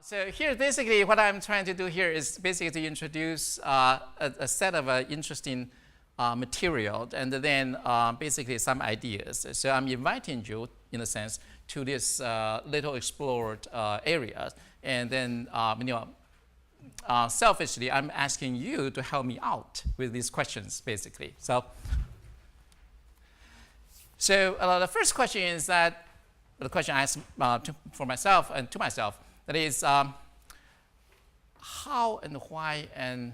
So here, basically, what I'm trying to do here is basically to introduce a set of interesting material and then basically some ideas. So I'm inviting you, in a sense, to this little explored area. And then, selfishly, I'm asking you to help me out with these questions, basically. So the first question is that, the question I ask for myself and to myself, that is, how and why and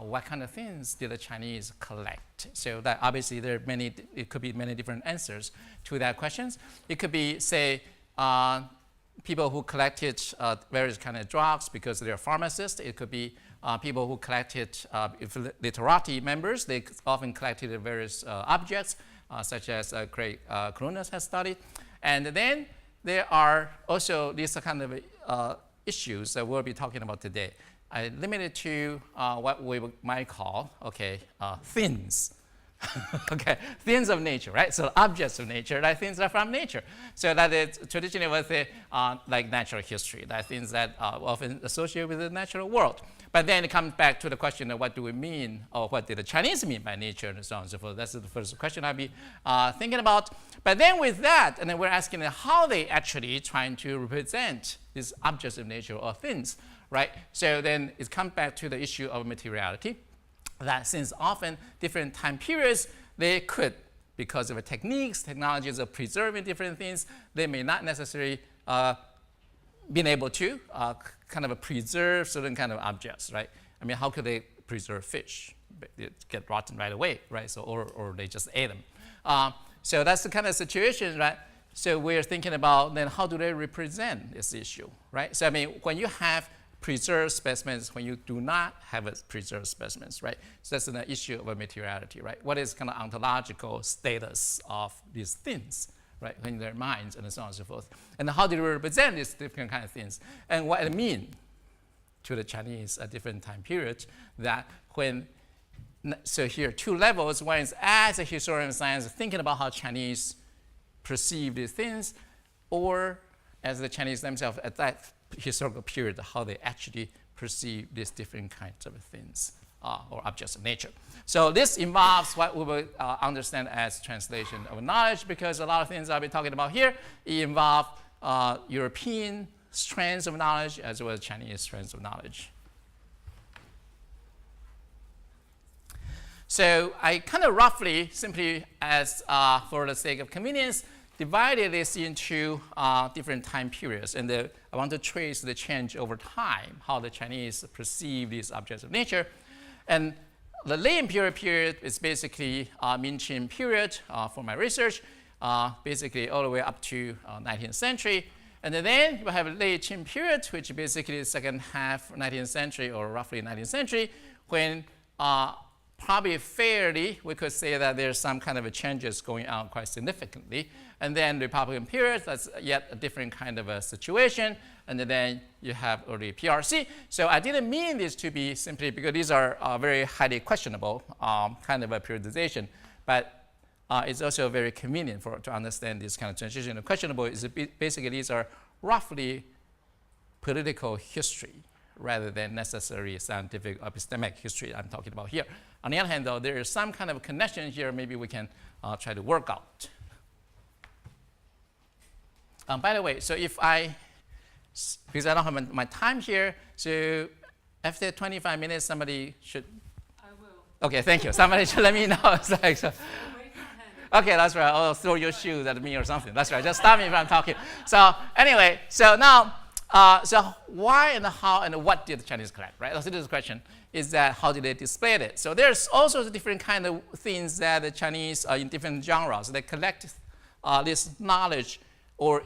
what kind of things did the Chinese collect? So that obviously there are many, it could be many different answers to that questions. It could be, say, people who collected various kind of drugs because they're pharmacists. It could be people who collected, literati members, they often collected various objects, such as Craig Kronos has studied. And then there are also these kind of issues that we'll be talking about today. I limited to what we might call, things. Things of nature, right? So objects of nature, that things are from nature. So that is traditionally we say like natural history, that things that are often associated with the natural world. But then it comes back to the question of what do we mean, or what did the Chinese mean by nature, and so on and so forth. That's the first question I'll be thinking about. But then with that, and then we're asking how they actually trying to represent these objects of nature or things, right? So then it comes back to the issue of materiality, that since often different time periods, they could, because of the technologies of preserving different things, they may not necessarily been able to kind of preserve certain kind of objects, right? I mean, how could they preserve fish? They get rotten right away, right? So, or they just ate them. So that's the kind of situation, right? So we're thinking about then how do they represent this issue, right? So I mean, when you have preserved specimens, when you do not have a preserved specimens, right? So that's an issue of materiality, right? What is kind of ontological status of these things, right, in their minds, and so on and so forth. And how do we represent these different kind of things? And what it means to the Chinese at different time periods, that when, so here, two levels. One is as a historian of science, thinking about how Chinese perceive these things, or as the Chinese themselves at that historical period, how they actually perceive these different kinds of things or objects of nature. So this involves what we will understand as translation of knowledge, because a lot of things I'll be talking about here, it involve European strands of knowledge as well as Chinese strands of knowledge. So I kind of roughly, simply as for the sake of convenience, divided this into different time periods. And I want to trace the change over time, how the Chinese perceive these objects of nature. And the late Imperial period is basically Ming-Qing period for my research, basically all the way up to 19th century. And then we have a late Qing period, which basically is second half 19th century or roughly 19th century, when probably fairly we could say that there's some kind of changes going on quite significantly. And then the Republican period, that's yet a different kind of a situation. And then you have early PRC. So I didn't mean this to be simply because these are very highly questionable kind of a periodization. But it's also very convenient to understand this kind of transition. The questionable is basically these are roughly political history rather than necessarily scientific epistemic history I'm talking about here. On the other hand, though, there is some kind of connection here maybe we can try to work out. By the way, so if because I don't have my time here, so after 25 minutes, somebody should. I will. Okay, thank you. Somebody should let me know. It's like, so. Okay, that's right. I'll throw your shoes at me or something. That's right. Just stop me if I'm talking. So anyway, so now, so why and how and what did the Chinese collect, right? So this is the question, is that how did they display it? So there's also different kind of things that the Chinese in different genres, they collect this knowledge or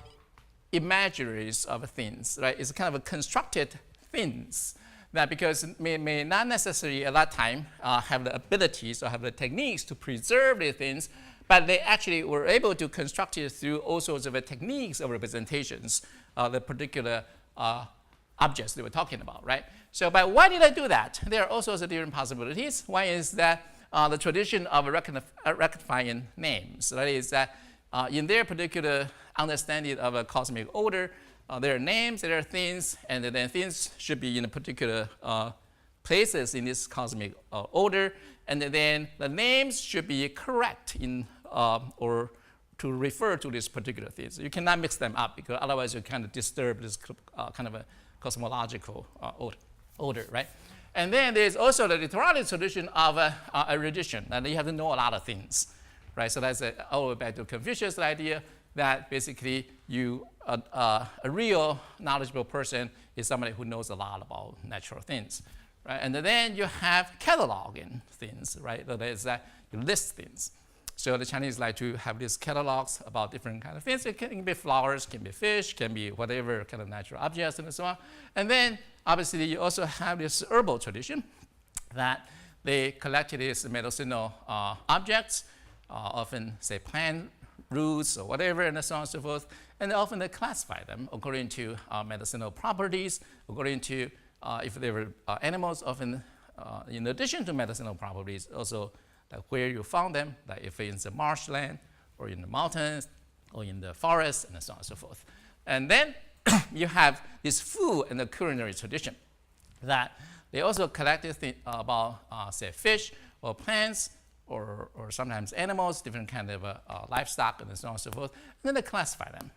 imaginaries of things, right? It's kind of a constructed things that because may not necessarily at that time have the abilities or have the techniques to preserve these things, but they actually were able to construct it through all sorts of techniques of representations, the particular objects they were talking about, right? So, but why did I do that? There are all sorts of different possibilities. One is that the tradition of rectifying names, that is that in their particular understanding of a cosmic order, there are names, there are things, and then things should be in a particular places in this cosmic order, and then the names should be correct in or to refer to these particular things. You cannot mix them up because otherwise you kind of disturb this kind of a cosmological order, right? And then there's also the literary solution of erudition, and you have to know a lot of things, right? So that's all the way back to Confucius' idea that basically a real knowledgeable person is somebody who knows a lot about natural things, right? And then you have cataloging things, right? That is that you list things. So the Chinese like to have these catalogs about different kind of things. It can be flowers, can be fish, can be whatever kind of natural objects and so on. And then obviously you also have this herbal tradition that they collected these medicinal objects, often say plant roots or whatever, and so on and so forth. And often they classify them according to medicinal properties, according to if they were animals, often in addition to medicinal properties, also where you found them, like if it's in the marshland or in the mountains or in the forest and so on and so forth. And then you have this food and the culinary tradition that they also collected about, say, fish or plants or sometimes animals, different kind of livestock and so on and so forth. And then they classify them,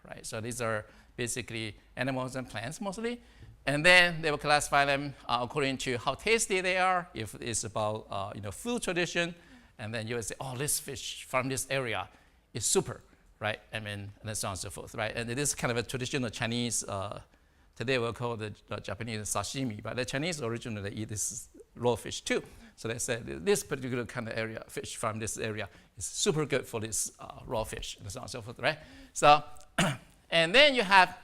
right? So these are basically animals and plants mostly. And then they will classify them according to how tasty they are. If it's about food tradition, and then you will say, oh, this fish from this area is super, right? I mean, and so on and so forth, right? And it is kind of a traditional Chinese. Today we'll call the Japanese sashimi, but the Chinese originally eat this raw fish too. So they said this particular kind of area, fish from this area, is super good for this raw fish, and so on and so forth, right? So, and then you have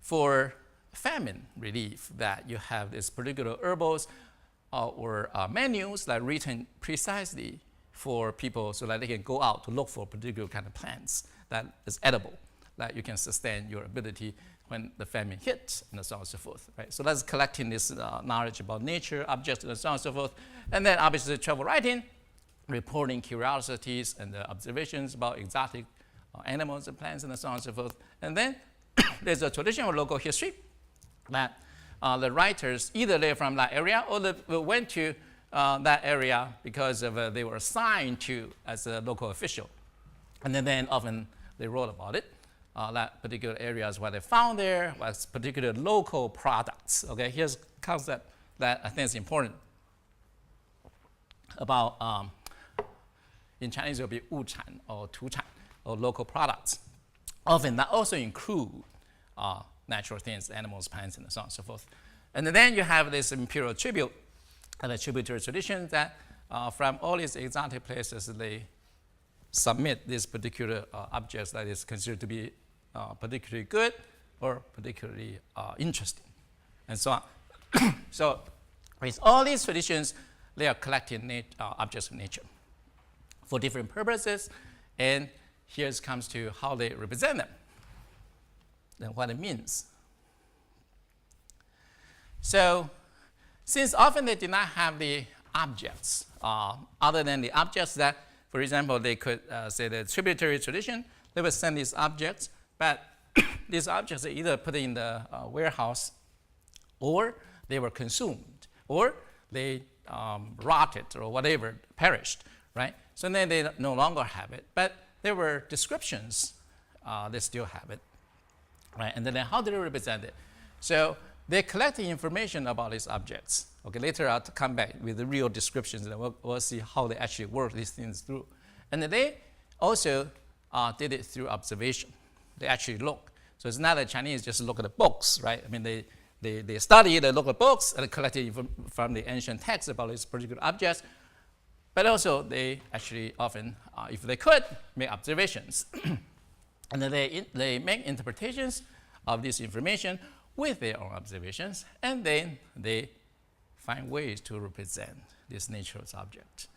for famine relief that you have this particular herbals or menus that are written precisely for people so that they can go out to look for particular kind of plants that is edible, that you can sustain your ability when the famine hits, and so on and so forth, right? So that's collecting this knowledge about nature, objects, and so on and so forth. And then obviously travel writing, reporting curiosities and observations about exotic animals and plants, and so on and so forth. And then there's a traditional local history that the writers, either they're from that area or they went to that area because of, they were assigned to as a local official. And then often they wrote about it. That particular areas what they found there was particular local products. Okay, here's a concept that I think is important about, in Chinese it will be 物产 or 土产 or local products. Often that also include natural things, animals, plants, and so on and so forth. And then you have this imperial tribute and a tributary tradition that from all these exotic places, they submit these particular objects that is considered to be particularly good or particularly interesting, and so on. So with all these traditions, they are collecting objects of nature for different purposes, and here it comes to how they represent them and what it means. So since often they did not have the objects, other than the objects that, for example, they could say the tributary tradition, they would send these objects, but these objects are either put in the warehouse or they were consumed or they rotted or whatever, perished, right? So then they no longer have it, but there were descriptions, they still have it, right? And then how do they represent it? So they collect the information about these objects. Okay, later I'll come back with the real descriptions and we'll see how they actually work these things through. And then they also did it through observation. They actually look. So it's not that Chinese just look at the books, right? I mean, they study, they look at books and collect from the ancient texts about these particular objects. But also they actually often, if they could, make observations. And then they make interpretations of this information with their own observations, and then they find ways to represent this nature's object.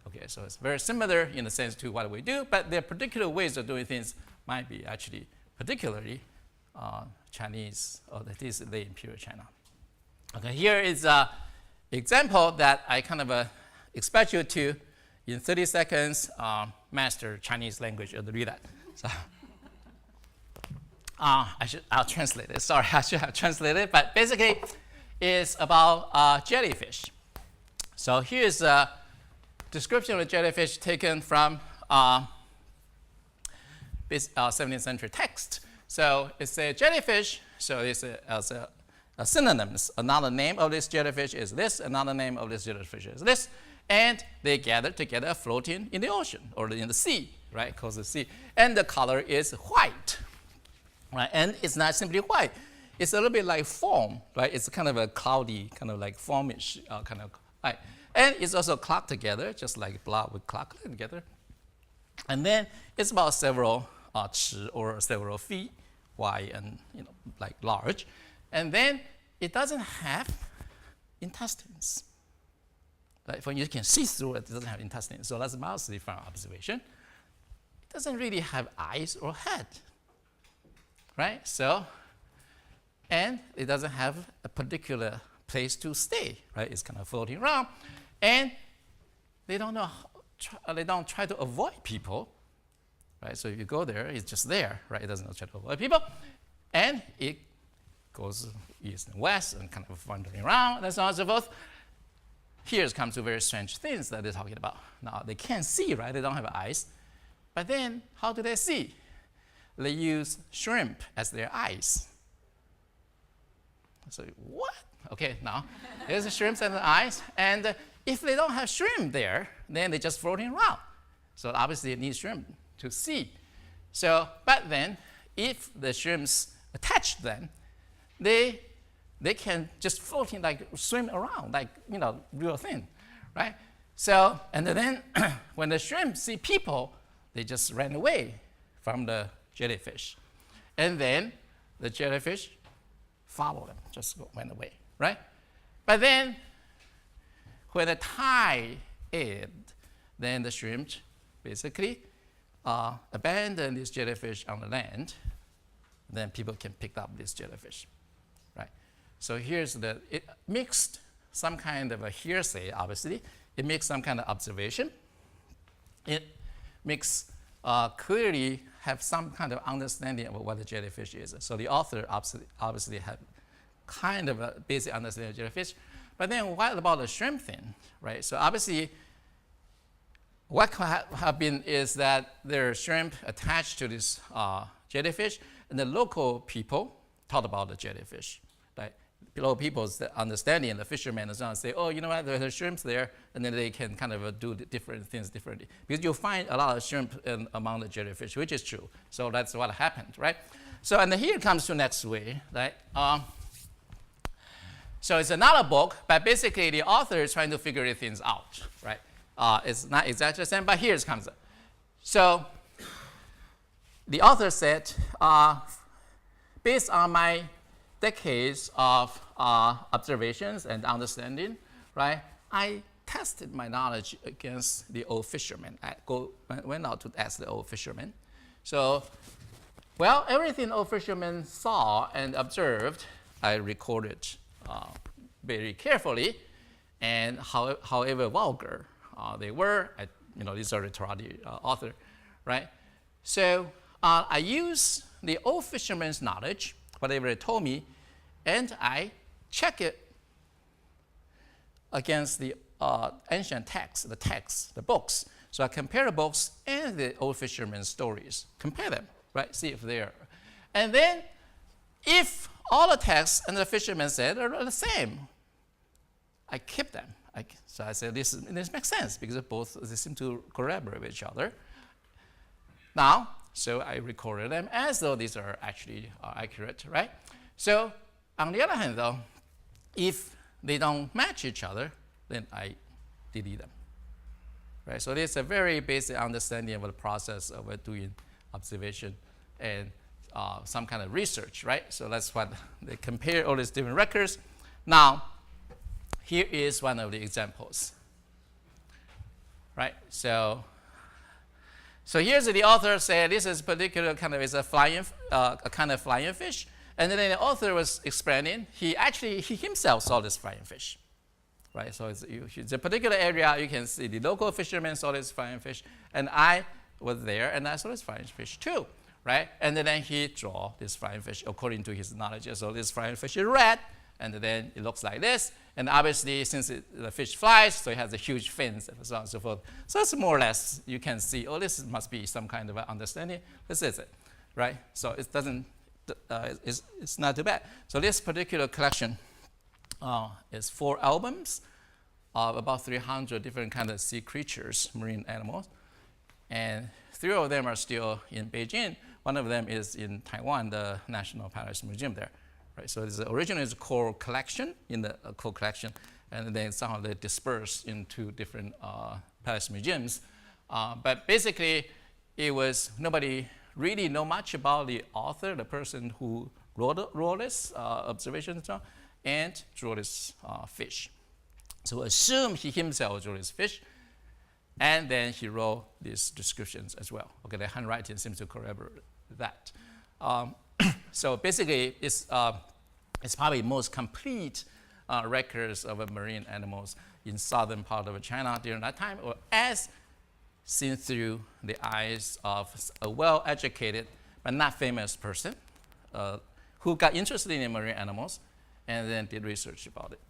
Okay, so it's very similar in the sense to what we do, but their particular ways of doing things might be actually particularly Chinese, or that is the Imperial China. Okay, here is an example that I kind of expect you to, in 30 seconds, master Chinese language and read that. So, I'll translate it. Sorry, I should have translated it. But basically, it's about jellyfish. So here's a description of a jellyfish taken from 17th century text. So it's a jellyfish. So it's a synonyms. Another name of this jellyfish is this. Another name of this jellyfish is this. And they gather together floating in the ocean or in the sea, right? Called the sea. And the color is white. Right? And it's not simply white. It's a little bit like foam, right? It's kind of a cloudy, kind of like foamish kind of, right? And it's also clocked together, just like blood would clock together. And then it's about several chi or several feet wide and like large. And then it doesn't have intestines. Like when you can see through it, it doesn't have intestines. So that's mostly from observation. It doesn't really have eyes or head. Right? So, and it doesn't have a particular place to stay, right? It's kind of floating around, and they don't try to avoid people, right? So if you go there, it's just there, right? It doesn't try to avoid people, and it goes east and west and kind of wandering around, and so on and so forth. Here comes to very strange things that they're talking about. Now they can't see, right? They don't have eyes, but then how do they see? They use shrimp as their eyes. So what? Okay, now there's the shrimps and the eyes, and if they don't have shrimp there, then they're just floating around. So obviously it needs shrimp to see. So, but then if the shrimps attach them, they can just floating like swim around like real thin, right? So and then when the shrimp see people, they just ran away from the jellyfish. And then the jellyfish follow them, just went away, right? But then when the tide ends, then the shrimp basically abandon this jellyfish on the land. Then people can pick up this jellyfish, right? So here's it mixed some kind of a hearsay, obviously. It makes some kind of observation. It makes clearly have some kind of understanding of what the jellyfish is. So the author obviously had kind of a basic understanding of jellyfish. But then what about the shrimp thing, right? So obviously what could have been is that there are shrimp attached to this jellyfish, and the local people thought about the jellyfish. Right? Local people's understanding, and the fishermen and so on say, oh, you know what, there are shrimps there, and then they can kind of do different things differently. Because you'll find a lot of shrimp among the jellyfish, which is true. So that's what happened, right? So, and then here comes to next way, right? So it's another book, but basically the author is trying to figure things out, right? It's not exactly the same, but here it comes. So the author said, based on my decades of observations and understanding, right, I tested my knowledge against the old fishermen. I went out to ask the old fishermen. So, well, everything old fishermen saw and observed, I recorded very carefully, and however vulgar they were, these are literary author, right? So I use the old fishermen's knowledge, whatever they told me, and I check it against the ancient texts, the books. So I compare the books and the old fishermen's stories, compare them, right? See if they're, and then if all the texts and the fishermen said are the same, I keep them. So I said this makes sense because they seem to corroborate with each other. Now, so I recorded them as though these are actually accurate, right? So on the other hand, though, if they don't match each other, then I delete them, right? So there's a very basic understanding of the process of doing observation and some kind of research, right? So that's what they compare all these different records. Now, here is one of the examples, right? So here's the author said this is particular kind of is a kind of flying fish, and then the author was explaining he himself saw this flying fish, right? So it's a particular area you can see the local fishermen saw this flying fish, and I was there and I saw this flying fish too, right? And then he draw this flying fish according to his knowledge. So this flying fish is red, and then it looks like this. And obviously, since the fish flies, so it has a huge fins and so on and so forth. So it's more or less, you can see, oh, this must be some kind of understanding. This is it, right? So it doesn't, it's not too bad. So this particular collection is 4 albums of about 300 different kind of sea creatures, marine animals. And 3 of them are still in Beijing. One of them is in Taiwan, the National Palace Museum there. Right, so the original is a core collection in the core collection, and then somehow they dispersed into different palace museums. But basically, it was nobody really know much about the author, the person who wrote this observation and drew this fish. So assume he himself drew this fish, and then he wrote these descriptions as well. Okay, the handwriting seems to corroborate that. So basically, it's probably most complete records of marine animals in southern part of China during that time, or as seen through the eyes of a well-educated but not famous person who got interested in marine animals and then did research about it.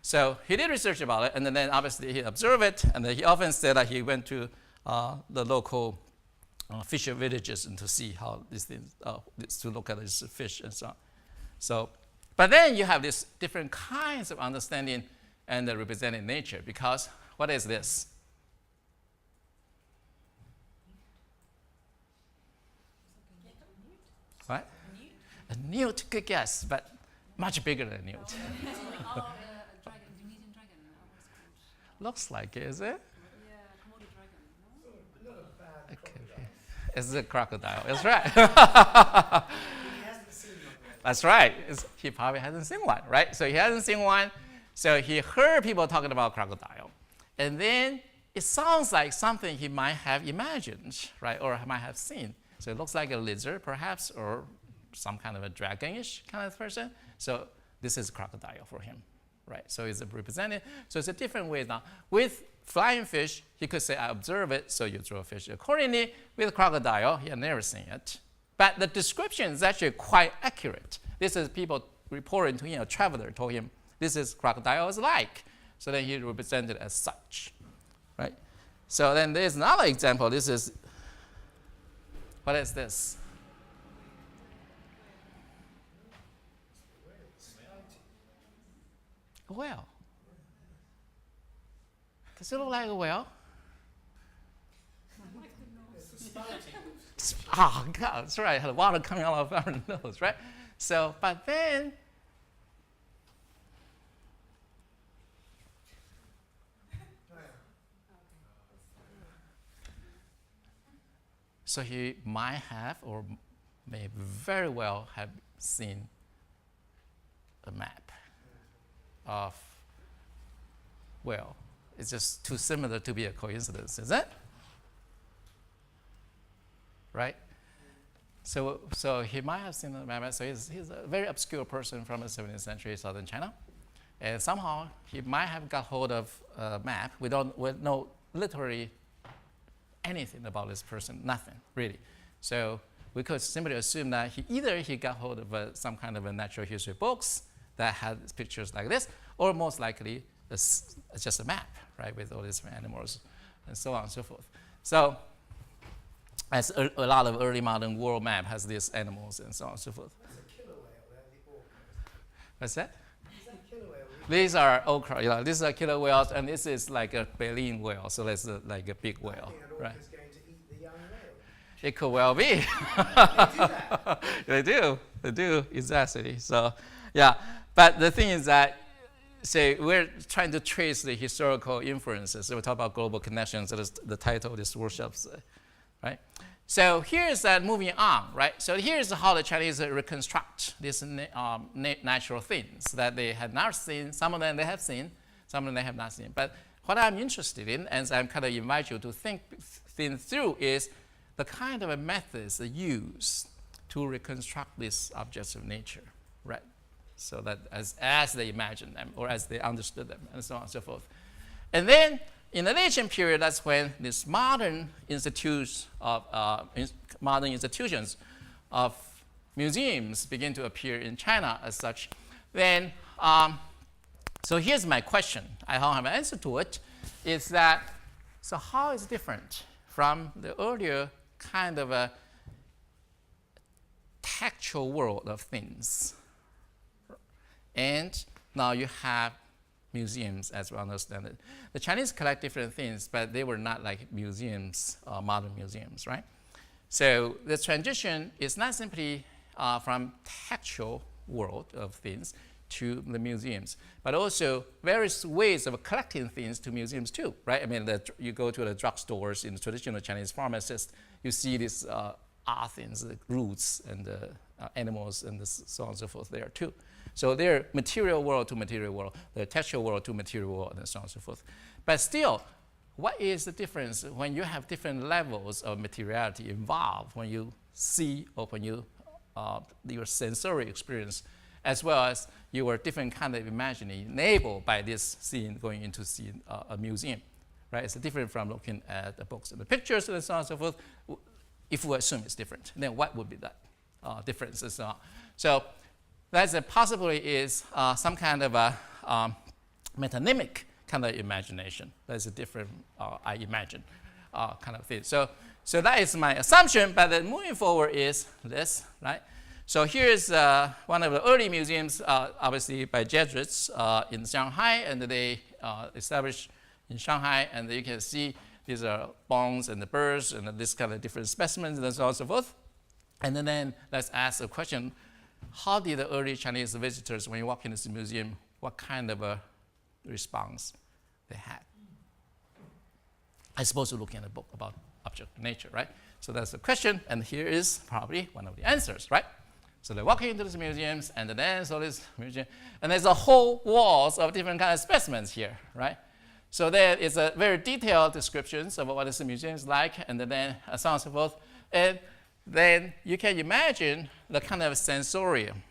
So he did research about it, and then obviously he observed it, and then he often said that he went to the local fisher villages and to see how these things, to look at this fish and so on. So, but then you have these different kinds of understanding and representing nature, because what is this? What? A newt, good guess, but much bigger than a newt. Dragon, Indonesian dragon. Looks like it, is it? Yeah, Komodo dragon. No? Okay. It's a crocodile. That's right. That's right. He probably hasn't seen one, right? So he hasn't seen one. So he heard people talking about crocodile. And then it sounds like something he might have imagined, right? Or might have seen. So it looks like a lizard, perhaps, or some kind of a dragonish kind of person. So this is crocodile for him, right? So it's represented. So it's a different way now. With flying fish, he could say, I observe it, so you draw a fish accordingly. With crocodile, he had never seen it. But the description is actually quite accurate. This is people reporting to him, a traveler told him, this is crocodile is like. So then he represented as such, right? So then there's another example. This is, what is this? A whale. Does it look like a whale? Oh, God, that's right. It had water coming out of our nose, right? So, but then, so he might have, or may very well have seen a map of whale. It's just too similar to be a coincidence, is it? Right? So he might have seen the map. So he's a very obscure person from the 17th century southern China. And somehow he might have got hold of a map. We know literally anything about this person, nothing, really. So we could simply assume that he got hold of some kind of a natural history books that had pictures like this, or most likely it's just a map, right, with all these animals and so on and so forth. So as a lot of early modern world map has these animals and so on and so forth. That's a killer whale there, the orca. What's that? Is that a killer whale? These are okra, these are killer whales, and this is like a baleen whale, so that's like a big whale, I think an right? orca's going to eat the young whale. It could well be. They do that. They do, exactly. So, yeah, but the thing is that, say, we're trying to trace the historical inferences. So we talk about global connections, that is the title of this workshop, right? So here's that moving on, right? So here's how the Chinese reconstruct these natural things that they had not seen. Some of them they have seen, some of them they have not seen. But what I'm interested in, and I'm kind of invite you to think through, is the kind of methods used to reconstruct these objects of nature, right? So that as they imagined them, or as they understood them, and so on and so forth. And then in the Licheng period, that's when these modern institutions of museums begin to appear in China as such. Then, so here's my question. I don't have an answer to it. Is that, so how is it different from the earlier kind of a textual world of things? And now you have museums as we understand it. The Chinese collect different things, but they were not like museums, modern museums, right? So the transition is not simply from textual world of things to the museums, but also various ways of collecting things to museums too, right? I mean, you go to the drugstores in the traditional Chinese pharmacist, you see these art things, the roots and the animals and so on and so forth there too. So they're material world to material world, they're textual world to material world, and so on and so forth. But still, what is the difference when you have different levels of materiality involved when you see or when you your sensory experience, as well as your different kind of imagining enabled by this scene going into seeing a museum, right? It's different from looking at the books and the pictures and so on and so forth. If we assume it's different, then what would be that difference and so on? So that's a possibly is some kind of a metonymic kind of imagination. That's a different, I imagine, kind of thing. So that is my assumption, but then moving forward is this, right? So here's one of the early museums, obviously by Jesuits in Shanghai, and they established in Shanghai, and you can see these are bones and the birds and this kind of different specimens and so on and so forth. And then let's ask a question. How did the early Chinese visitors, when you walk into this museum, what kind of a response they had? I suppose you're looking at a book about object of nature, right? So that's the question, and here is probably one of the answers, right? So they're walking into these museums, and then so this museum, and there's a whole walls of different kind of specimens here, right? So there is a very detailed descriptions of what this museum is like, and then so on and so forth. And then you can imagine the kind of sensorium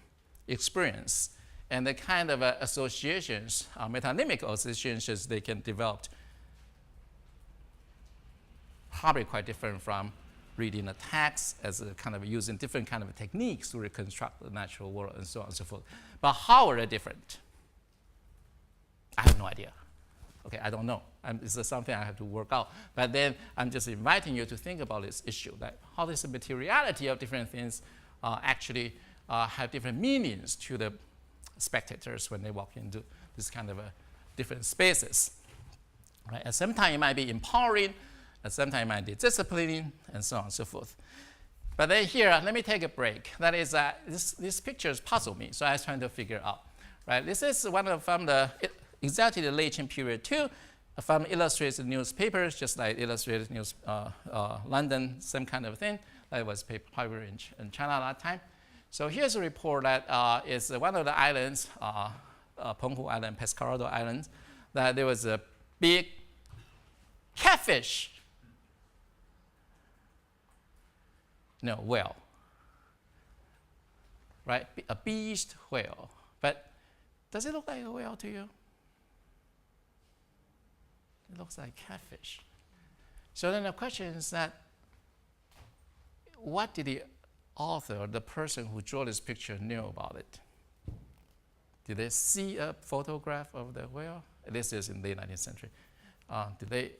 experience and the kind of associations, metonymic associations they can develop, probably quite different from reading a text as a kind of using different kind of techniques to reconstruct the natural world and so on and so forth. But how are they different? I have no idea. Okay, I don't know. This is something I have to work out. But then I'm just inviting you to think about this issue, that how does the materiality of different things actually have different meanings to the spectators when they walk into this kind of different spaces. Right? At some time it might be empowering, at some time it might be disciplining, and so on and so forth. But then here, let me take a break. That is, these pictures puzzle me, so I was trying to figure out. Right? This is one from exactly the Licheng period too, from illustrated newspapers, just like Illustrated News London, same kind of thing. That was popular in China at that time. So here's a report that is one of the islands, Penghu Island, Pescadero Island, that there was a big catfish, whale, right? A beached whale. But does it look like a whale to you? It looks like catfish. So then the question is that, what did the author, the person who drew this picture, know about it? Did they see a photograph of the whale? This is in the 19th century. Did they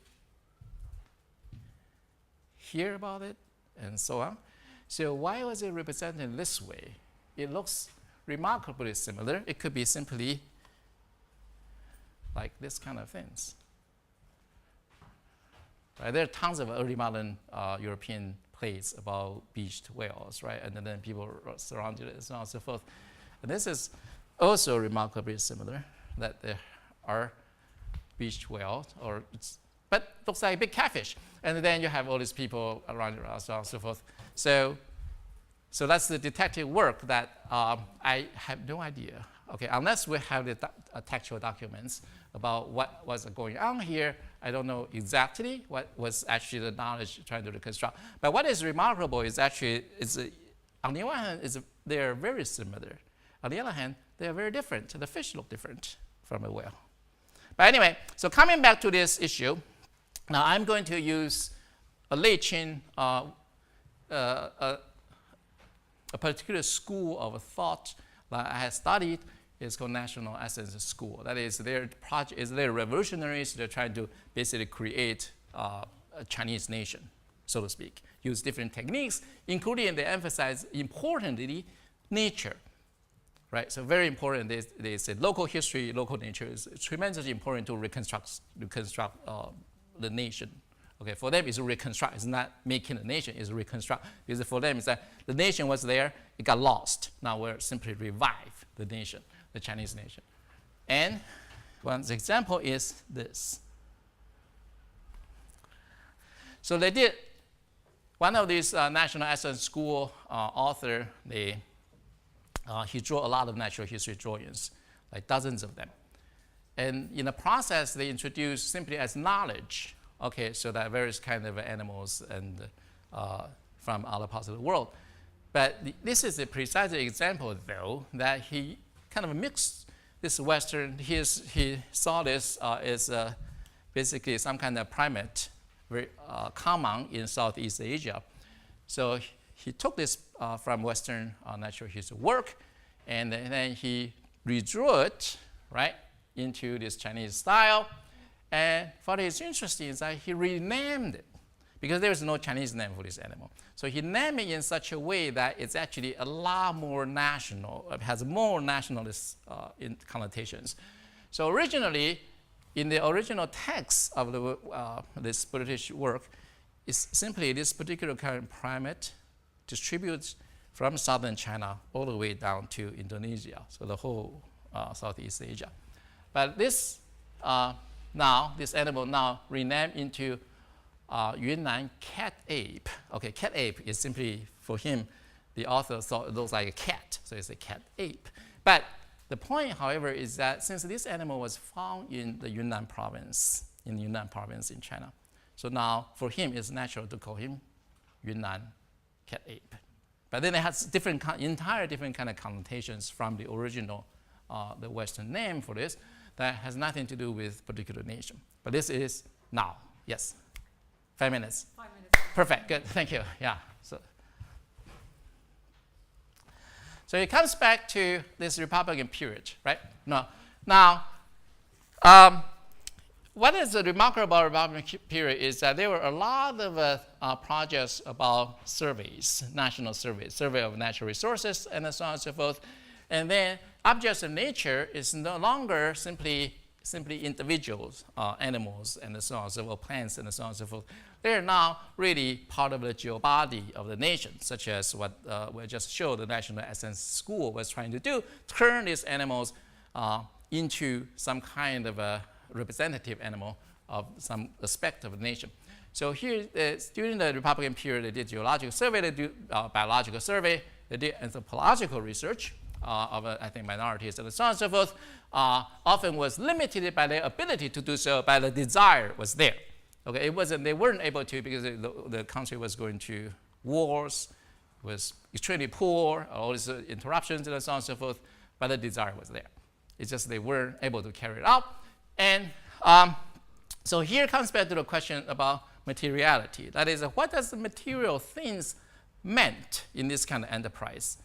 hear about it and so on? So why was it represented this way? It looks remarkably similar. It could be simply like this kind of things. Right? There are tons of early modern European plays about beached whales, right? And then people surrounded it and so on and so forth. And this is also remarkably similar, that there are beached whales, but looks like a big catfish. And then you have all these people around it and so on and so forth. So that's the detective work that I have no idea. Okay, unless we have the textual documents about what was going on here, I don't know exactly what was actually the knowledge trying to reconstruct. But what is remarkable is actually, on the one hand, they are very similar. On the other hand, they are very different. The fish look different from a whale. But anyway, so coming back to this issue, Now I'm going to use a Leiqin, a particular school of thought that I have studied. Is called National Essence School. That is, their project is they're revolutionaries. They're trying to basically create a Chinese nation, so to speak. Use different techniques, including they emphasize importantly nature, right? So very important. They say local history, local nature is tremendously important to reconstruct the nation. Okay, for them it's reconstruct. It's not making a nation. It's reconstruct, because for them it's that the nation was there, it got lost. Now we're simply revive the nation, the Chinese nation. And one example is this. So they did, one of these National Essence School author, he drew a lot of natural history drawings, like dozens of them. And in the process, they introduced simply as knowledge, okay, so that various kind of animals and from other parts of the world. But this is a precise example, though, that he kind of mixed this Western, he saw this as basically some kind of primate, very common in Southeast Asia. So he took this from Western natural history work, and then he redrew it, right, into this Chinese style. And what is interesting is that he renamed it, because there is no Chinese name for this animal. So he named it in such a way that it's actually a lot more national, it has more nationalist connotations. So originally, in the original text of this British work, is simply this particular kind of primate distributes from southern China all the way down to Indonesia, so the whole Southeast Asia. But this this animal now renamed into Yunnan cat ape. Okay, cat ape is simply, for him, the author thought it looks like a cat, so it's a cat ape. But the point, however, is that since this animal was found in the Yunnan province in China, so now for him it's natural to call him Yunnan cat ape. But then it has entire different kind of connotations from the original, the Western name for this, that has nothing to do with particular nation. But this is now, yes. 5 minutes. 5 minutes. Perfect, good, thank you, yeah. So it comes back to this Republican period, right? Now, what is remarkable about Republican period is that there were a lot of projects about surveys, national surveys, survey of natural resources, and so on and so forth. And then objects of nature is no longer simply individuals, animals, and so on and so forth, plants, and so on and so forth. They are now really part of the geobody of the nation, such as what we just showed the National Essence School was trying to do, turn these animals into some kind of a representative animal of some aspect of the nation. So here, during the Republican period, they did geological survey, they did biological survey, they did anthropological research of, I think, minorities and so on and so forth, often was limited by their ability to do so, but the desire was there. Okay, they weren't able to because the country was going to wars, was extremely poor, all these interruptions and so on and so forth, but the desire was there. It's just they weren't able to carry it out. And so here comes back to the question about materiality. That is, what does the material things meant in this kind of enterprise?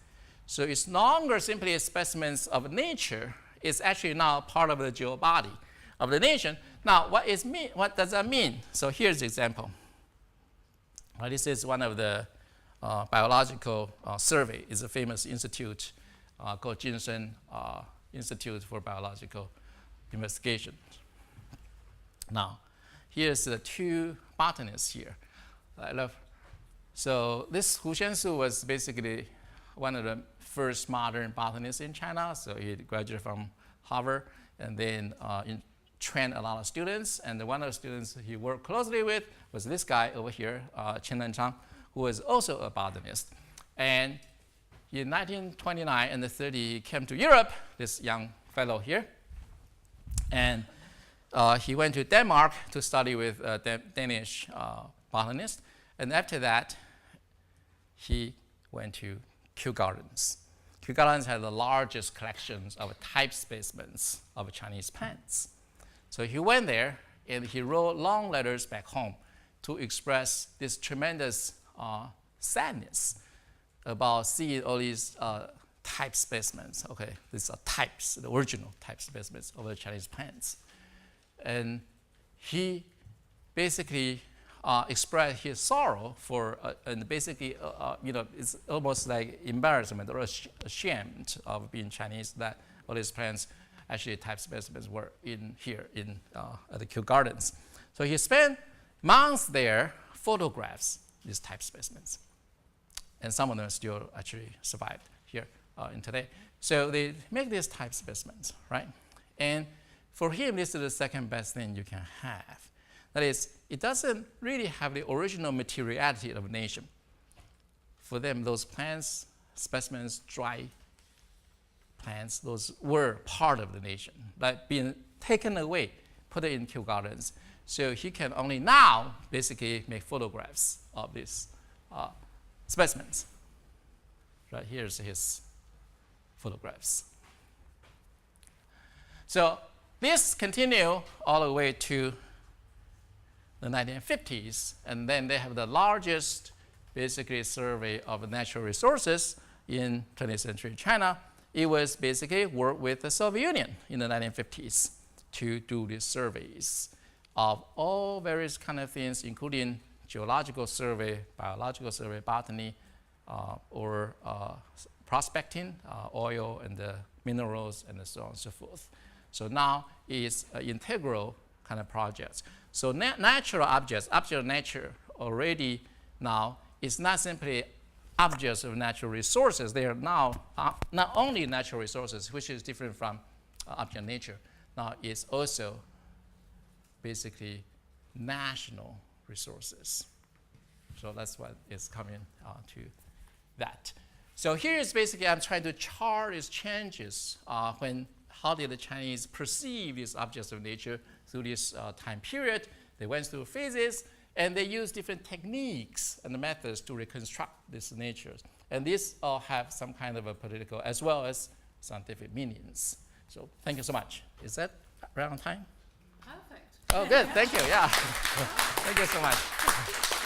So it's no longer simply specimens of nature. It's actually now part of the geobody of the nation. Now, what does that mean? So here's the example. This is one of the biological survey. It's a famous institute called Jinsen Institute for Biological Investigation. Now, here's the two botanists here. So this Hu Xiansu was basically one of the first modern botanists in China. So he graduated from Harvard and then trained a lot of students. And one of the students he worked closely with was this guy over here, Chen Lanchang, who was also a botanist. And in 1929 and 30, he came to Europe, this young fellow here. And he went to Denmark to study with a Danish botanist. And after that, he went to Kew Gardens. Kew Gardens had the largest collections of type specimens of Chinese plants. So he went there and he wrote long letters back home to express this tremendous sadness about seeing all these type specimens. Okay, these are types, the original type specimens of the Chinese plants. And he basically expressed his sorrow for, and basically, it's almost like embarrassment or ashamed of being Chinese that all these plants, actually type specimens, were in here at the Kew Gardens. So he spent months there, photographs these type specimens. And some of them still actually survived here in today. So they make these type specimens, right? And for him, this is the second best thing you can have. That is, it doesn't really have the original materiality of nature. For them, those plants, specimens, dry plants, those were part of the nation, like being taken away, put it in Kew Gardens. So he can only now basically make photographs of these specimens. Right, here's his photographs. So this continued all the way to the 1950s, and then they have the largest basically survey of natural resources in 20th century China. It was basically work with the Soviet Union in the 1950s to do these surveys of all various kind of things, including geological survey, biological survey, botany, or prospecting, oil and the minerals, and so on and so forth. So now it's an integral kind of projects. So natural objects, object of nature already now is not simply objects of natural resources. They are now not only natural resources, which is different from object of nature. Now it's also basically national resources. So that's what is coming to that. So here is basically, I'm trying to chart these changes how did the Chinese perceive these objects of nature through this time period. They went through phases, and they used different techniques and methods to reconstruct these natures. And these all have some kind of a political as well as scientific meanings. So thank you so much. Is that right on time? Perfect. Oh, good. Thank you. Yeah. Thank you so much.